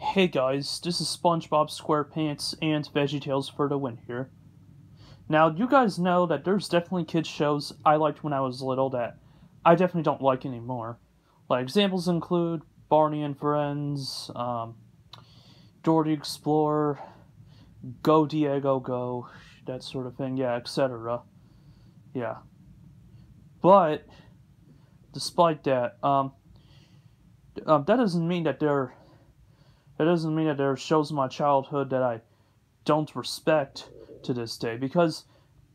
Hey guys, this is SpongeBob SquarePants and VeggieTales for the win here. Now, you guys know that there's definitely kids shows I liked when I was little that I definitely don't like anymore. Like, examples include Barney and Friends, Dora the Explorer, Go Diego Go, that sort of thing, yeah, etc. Yeah. But, despite that, that doesn't mean that there are shows in my childhood that I don't respect to this day, because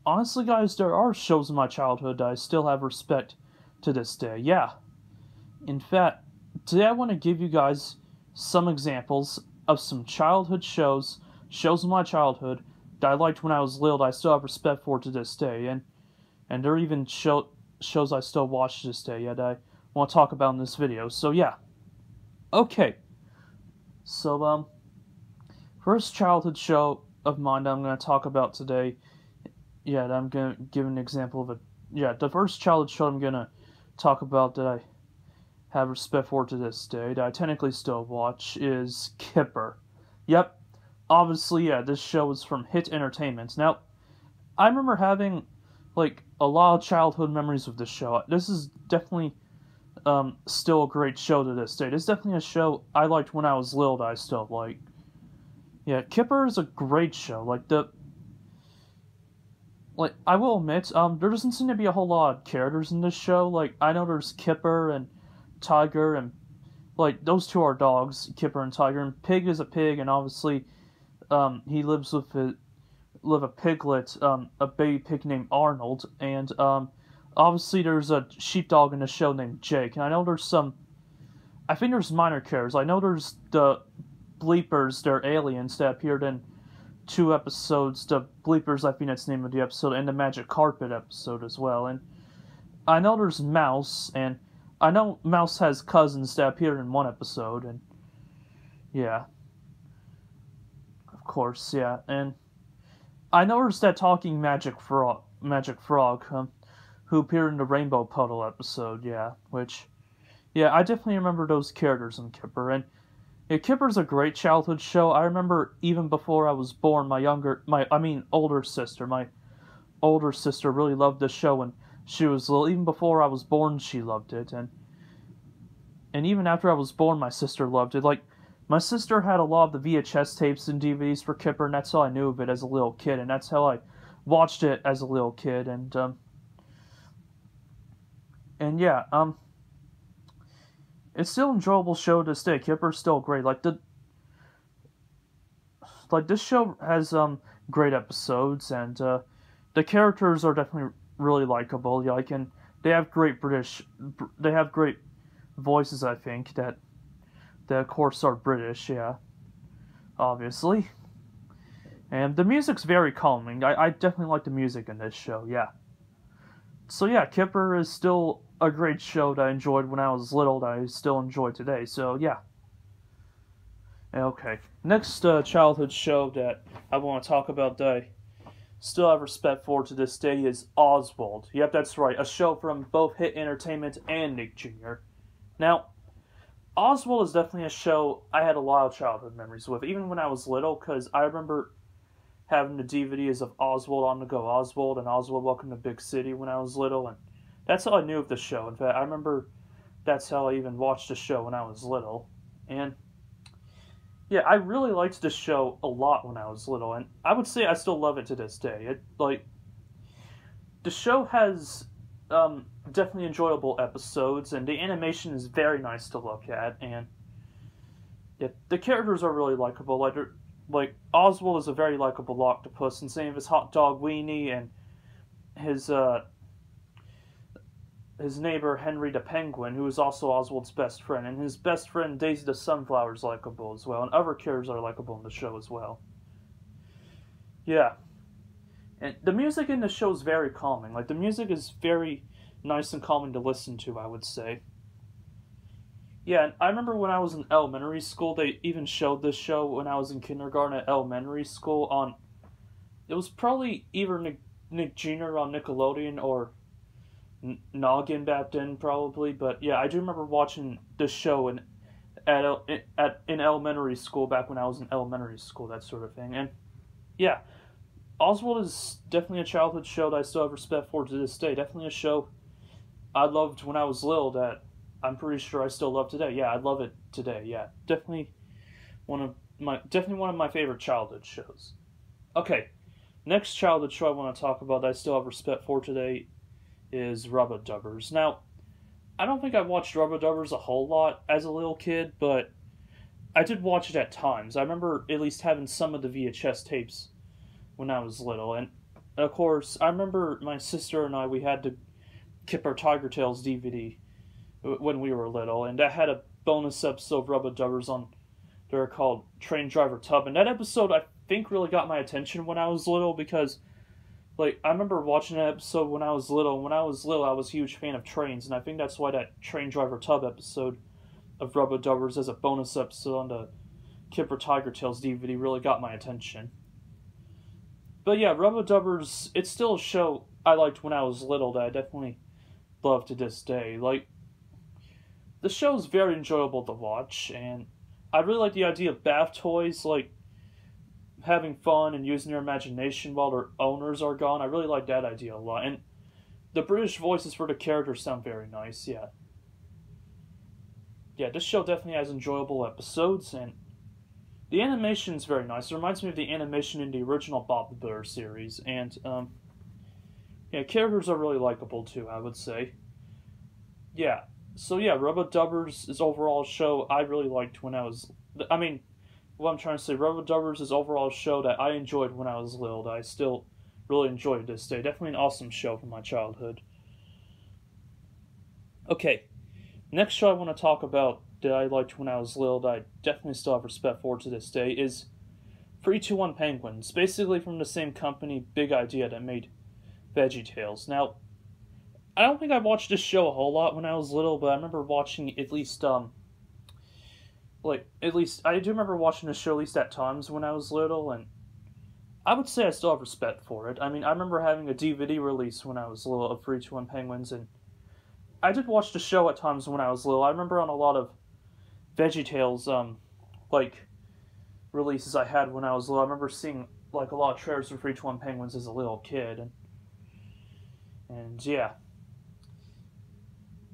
honestly guys, there are shows in my childhood that I still have respect to this day. Yeah, in fact, today I want to give you guys some examples of some childhood shows in my childhood that I liked when I was little that I still have respect for to this day, and there are even shows I still watch to this day, yeah, that I want to talk about in this video. So yeah, okay, so first childhood show of mine that I'm going to talk about today. Yeah, I'm going to give an example of it. Yeah, the first childhood show I'm going to talk about that I have respect for to this day, that I technically still watch, is Kipper. Yep, obviously, yeah, this show is from Hit Entertainment. Now, I remember having, like, a lot of childhood memories of this show. This is definitely still a great show to this day. It's definitely a show I liked when I was little that I still like. Yeah, Kipper is a great show. Like, I will admit, there doesn't seem to be a whole lot of characters in this show. Like, I know there's Kipper and Tiger, and, like, those two are dogs, Kipper and Tiger, and Pig is a pig, and obviously, he lives with a piglet, a baby pig named Arnold, and, obviously there's a sheepdog in the show named Jake, and I think there's minor characters. I know there's the Bleepers, they're aliens that appeared in two episodes. The Bleepers, I think that's the name of the episode, and the Magic Carpet episode as well. And I know there's Mouse, and I know Mouse has cousins that appeared in one episode, and yeah, of course, yeah. And I know there's that talking Magic Frog, who appeared in the Rainbow Puddle episode, yeah, yeah, I definitely remember those characters in Kipper, and yeah, Kipper's a great childhood show. I remember even before I was born, my older sister really loved this show when she was little. Even before I was born, she loved it, and even after I was born, my sister loved it. Like, my sister had a lot of the VHS tapes and DVDs for Kipper, and that's how I knew of it as a little kid, and that's how I watched it as a little kid, and yeah, it's still an enjoyable show to this day. Kipper's still great. Like this show has great episodes, and the characters are definitely really likable. Like, and they have they have great voices. I think that of course are British. Yeah, obviously, and the music's very calming. I definitely like the music in this show. Yeah. So yeah, Kipper is still a great show that I enjoyed when I was little that I still enjoy today. So yeah. Okay. Next childhood show that I want to talk about that I still have respect for to this day is Oswald. Yep, that's right. A show from both Hit Entertainment and Nick Jr. Now, Oswald is definitely a show I had a lot of childhood memories with, even when I was little, because I remember having the DVDs of Oswald on the Go Oswald and Oswald Welcome to Big City when I was little, and that's how I knew of the show. In fact, I remember that's how I even watched the show when I was little. And yeah, I really liked this show a lot when I was little, and I would say I still love it to this day. The show has definitely enjoyable episodes, and the animation is very nice to look at, and yeah, the characters are really likable. Like Oswald is a very likable octopus, and same as Hot Dog Weenie and his neighbor Henry the Penguin, who is also Oswald's best friend, and his best friend Daisy the Sunflower is likable as well, and other characters are likable in the show as well. Yeah, and the music in the show is very calming. Like, the music is very nice and calming to listen to, I would say. Yeah, and I remember when I was in elementary school, they even showed this show when I was in kindergarten at elementary school on... It was probably either Nick Jr. on Nickelodeon or Noggin back then, probably. But yeah, I do remember watching this show in in elementary school, back when I was in elementary school, that sort of thing. And yeah, Oswald is definitely a childhood show that I still have respect for to this day. Definitely a show I loved when I was little that I'm pretty sure I still love today. Yeah, I love it today. Yeah, definitely one of my favorite childhood shows. Okay, next childhood show I want to talk about that I still have respect for today is Rubber Dubbers. Now, I don't think I watched Rubber Dubbers a whole lot as a little kid, but I did watch it at times. I remember at least having some of the VHS tapes when I was little, and of course, I remember my sister and we had to Kipper Tiger Tales DVD when we were little, and I had a bonus episode of Rubber Dubbers on there called Train Driver Tub, and that episode I think really got my attention when I was little because, like, I remember watching that episode when I was little. When I was little, I was a huge fan of trains, and I think that's why that Train Driver Tub episode of Rubber Dubbers as a bonus episode on the Kipper Tiger Tales DVD really got my attention. But yeah, Rubber Dubbers, it's still a show I liked when I was little that I definitely love to this day. Like, the show's very enjoyable to watch, and I really like the idea of bath toys, like having fun and using your imagination while their owners are gone. I really like that idea a lot, and the British voices for the characters sound very nice. Yeah, this show definitely has enjoyable episodes, and the animation's very nice. It reminds me of the animation in the original Bob the Builder series, and characters are really likable too, I would say. Yeah, so yeah, Rubber Dubbers is overall a show I really liked when I was. What I'm trying to say, Rubber Dubbers is overall a show that I enjoyed when I was little, that I still really enjoy to this day. Definitely an awesome show from my childhood. Okay, next show I want to talk about that I liked when I was little that I definitely still have respect for to this day is 321 Penguins, basically from the same company, Big Idea, that made VeggieTales. Now, I don't think I watched this show a whole lot when I was little, but I remember watching at least, I do remember watching this show at least at times when I was little, and I would say I still have respect for it. I remember having a DVD release when I was little of 321 Penguins, and I did watch the show at times when I was little. I remember on a lot of VeggieTales, releases I had when I was little. I remember seeing, a lot of trailers for 321 Penguins as a little kid, and yeah.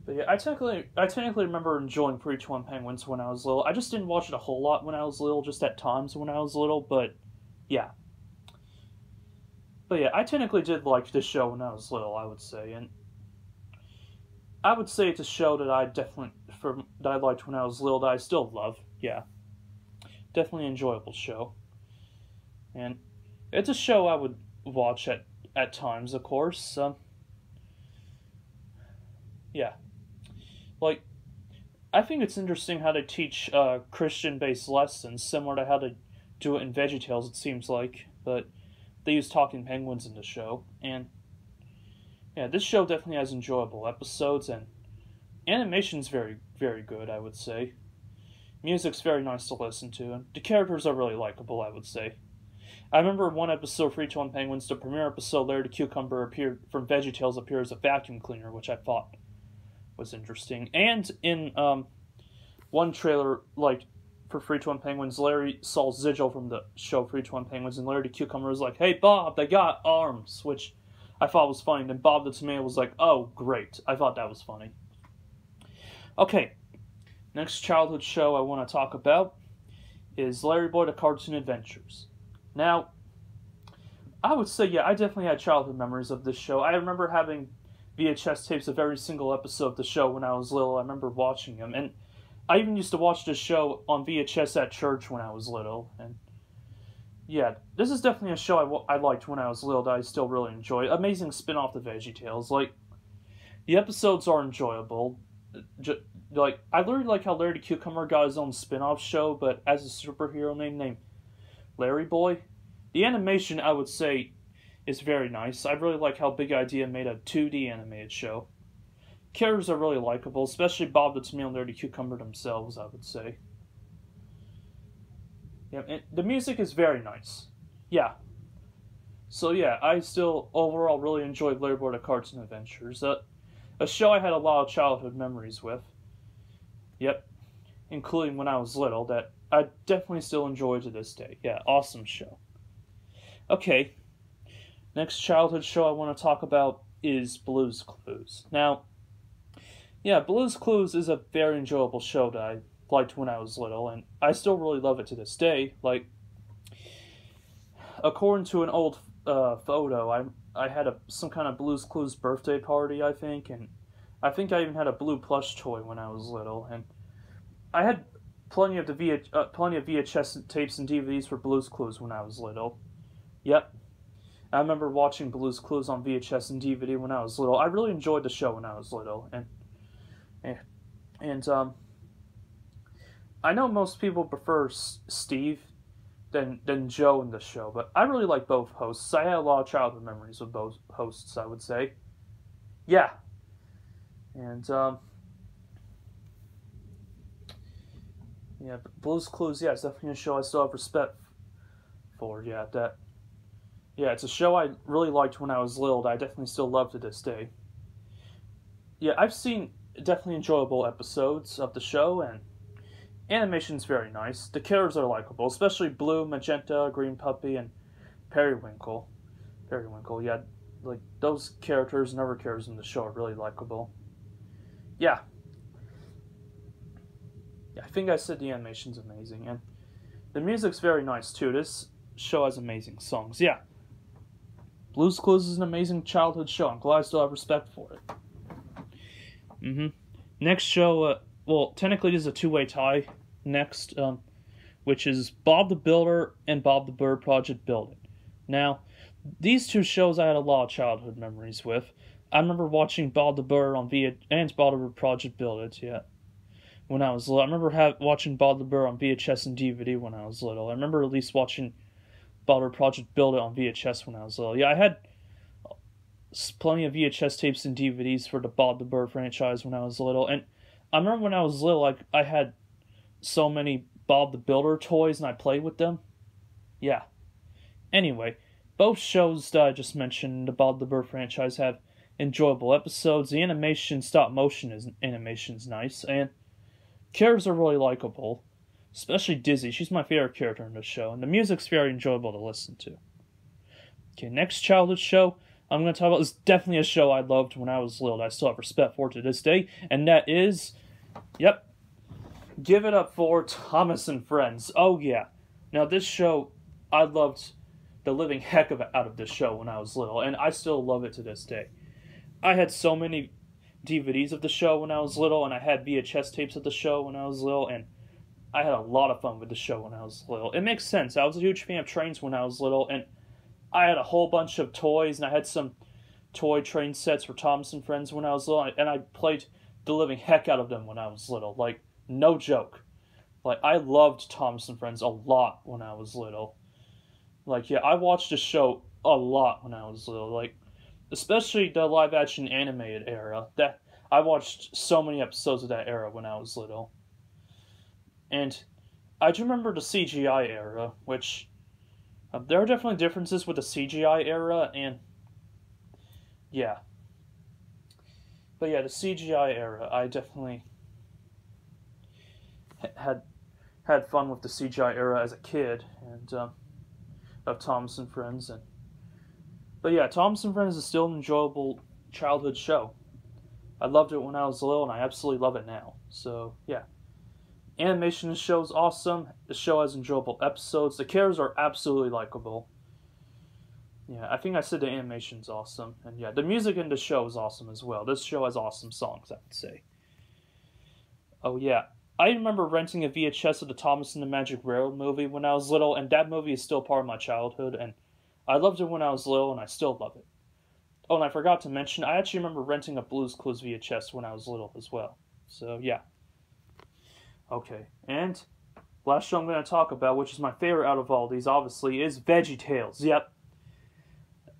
But yeah, I technically remember enjoying 321 Penguins when I was little. I just didn't watch it a whole lot when I was little, just at times when I was little, but yeah. But yeah, I technically did like this show when I was little, I would say, and I would say it's a show that I liked when I was little that I still love. Yeah, definitely an enjoyable show, and it's a show I would watch at times, of course. Yeah, I think it's interesting how they teach Christian-based lessons, similar to how they do it in VeggieTales. It seems like, but they use talking penguins in the show, and yeah, this show definitely has enjoyable episodes, and animation's very, very good, I would say. Music's very nice to listen to, and the characters are really likable, I would say. I remember one episode of 321 Penguins, the premiere episode, Larry the Cucumber from VeggieTales appears as a vacuum cleaner, which I thought was interesting. And in one trailer, for 321 Penguins, Larry saw Zigil from the show 321 Penguins, and Larry the Cucumber was like, "Hey Bob, they got arms," which I thought was funny. And then Bob the Tomato was like, "Oh, great." I thought that was funny. Okay, next childhood show I want to talk about is Larry Boy the Cartoon Adventures. Now, I would say, yeah, I definitely had childhood memories of this show. I remember having VHS tapes of every single episode of the show when I was little. I remember watching them, and I even used to watch this show on VHS at church when I was little. And yeah, this is definitely a show I liked when I was little that I still really enjoy. Amazing spin-off to VeggieTales. The episodes are enjoyable. I literally like how Larry the Cucumber got his own spin-off show, but as a superhero named Larry Boy. The animation, I would say, is very nice. I really like how Big Idea made a 2D animated show. Characters are really likable, especially Bob the Tomato and Larry the Cucumber themselves, I would say. Yeah, and the music is very nice. Yeah. So yeah, I still overall really enjoyed Larry Boy the Cartoon Adventures. A show I had a lot of childhood memories with. Yep. including when I was little, that I definitely still enjoy to this day. Yeah, awesome show. Okay, next childhood show I want to talk about is Blue's Clues. Now, yeah, Blue's Clues is a very enjoyable show that I liked when I was little, and I still really love it to this day. Like, according to an old photo, I had some kind of Blue's Clues birthday party, I think, and I think I even had a blue plush toy when I was little, and I had plenty of VHS tapes and DVDs for Blue's Clues when I was little. Yep, I remember watching Blue's Clues on VHS and DVD when I was little. I really enjoyed the show when I was little, and I know most people prefer Steve than Joe in the show, but I really like both hosts. I had a lot of childhood memories with both hosts, I would say. Yeah, and yeah, Blue's Clues. Yeah, it's definitely a show I still have respect for. Yeah, it's a show I really liked when I was little that I definitely still love to this day. Yeah, I've seen definitely enjoyable episodes of the show, and animation's very nice. The characters are likable, especially Blue, Magenta, Green Puppy, and Periwinkle. Periwinkle, yeah, like those characters and other characters in the show are really likable. Yeah. Yeah, I think I said the animation's amazing, and the music's very nice too. This show has amazing songs. Yeah. Blue's Clues is an amazing childhood show. I'm glad I still have respect for it. Next show, well, technically this is a two-way tie. Next, which is Bob the Builder and Bob the Bird Project Build It. Now, these two shows I had a lot of childhood memories with. I remember watching Bob the Bird on and Bob the Bird Project Build It, yeah, when I was little. I remember watching Bob the Bird on VHS and DVD when I was little. I remember at least watching Bob the Bird Project Build It on VHS when I was little. Yeah, I had plenty of VHS tapes and DVDs for the Bob the Bird franchise when I was little. And I remember when I was little, like, I had so many Bob the Builder toys and I played with them. Yeah. Anyway, both shows that I just mentioned, the Bob the Bird franchise, have enjoyable episodes. The animation, stop motion animation's nice, and characters are really likable. Especially Dizzy. She's my favorite character in the show, and the music's very enjoyable to listen to. Okay, next childhood show I'm going to talk about is definitely a show I loved when I was little that I still have respect for to this day, and that is, yep, give it up for Thomas and Friends. Oh yeah. Now this show, I loved the living heck out of this show when I was little, and I still love it to this day. I had so many DVDs of the show when I was little, and I had VHS tapes of the show when I was little, and I had a lot of fun with the show when I was little. It makes sense. I was a huge fan of trains when I was little, and I had a whole bunch of toys, and I had some toy train sets for Thomas and Friends when I was little, and I played the living heck out of them when I was little. Like, no joke. Like, I loved Thomas and Friends a lot when I was little. Like, yeah, I watched the show a lot when I was little. Like, especially the live-action animated era. That I watched so many episodes of that era when I was little. And I do remember the CGI era, which there are definitely differences with the CGI era, and yeah. But yeah, the CGI era, I definitely had fun with the CGI era as a kid, and of Thomas and Friends, but yeah, Thomas and Friends is still an enjoyable childhood show. I loved it when I was little, and I absolutely love it now. So yeah. Animation in the show is awesome. The show has enjoyable episodes. The characters are absolutely likable. Yeah, I think I said the animation's awesome. And yeah, the music in the show is awesome as well. This show has awesome songs, I would say. Oh yeah, I remember renting a VHS of the Thomas and the Magic Railroad movie when I was little, and that movie is still part of my childhood, and I loved it when I was little, and I still love it. Oh, and I forgot to mention, I actually remember renting a Blue's Clues VHS when I was little as well. So yeah. Okay, and last show I'm going to talk about, which is my favorite out of all these, obviously, is VeggieTales. Yep.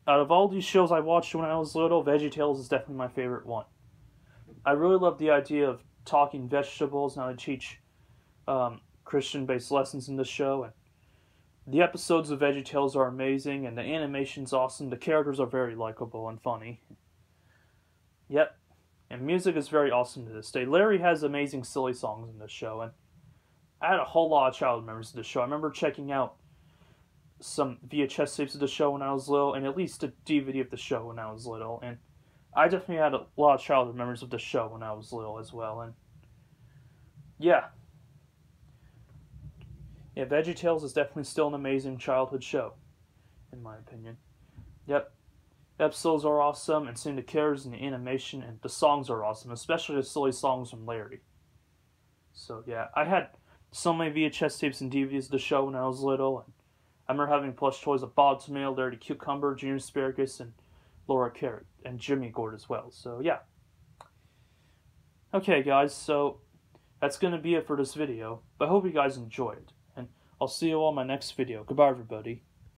Out of all these shows I watched when I was little, VeggieTales is definitely my favorite one. I really love the idea of talking vegetables and how to teach Christian-based lessons in the show. And the episodes of VeggieTales are amazing, and the animation's awesome. The characters are very likable and funny. Yep. And music is very awesome to this day. Larry has amazing silly songs in this show, and I had a whole lot of childhood memories of the show. I remember checking out some VHS tapes of the show when I was little, and at least a DVD of the show when I was little, and I definitely had a lot of childhood memories of the show when I was little as well, and yeah. Yeah, VeggieTales is definitely still an amazing childhood show, in my opinion. Yep. The episodes are awesome, and seeing the characters and the animation, and the songs are awesome, especially the silly songs from Larry. So yeah, I had so many VHS tapes and DVDs of the show when I was little, and I remember having plush toys of Bob Tomato, Larry the Cucumber, Junior Asparagus, and Laura Carrot, and Jimmy Gourd as well. So yeah. Okay guys, so that's going to be it for this video, but I hope you guys enjoyed, and I'll see you all in my next video. Goodbye everybody.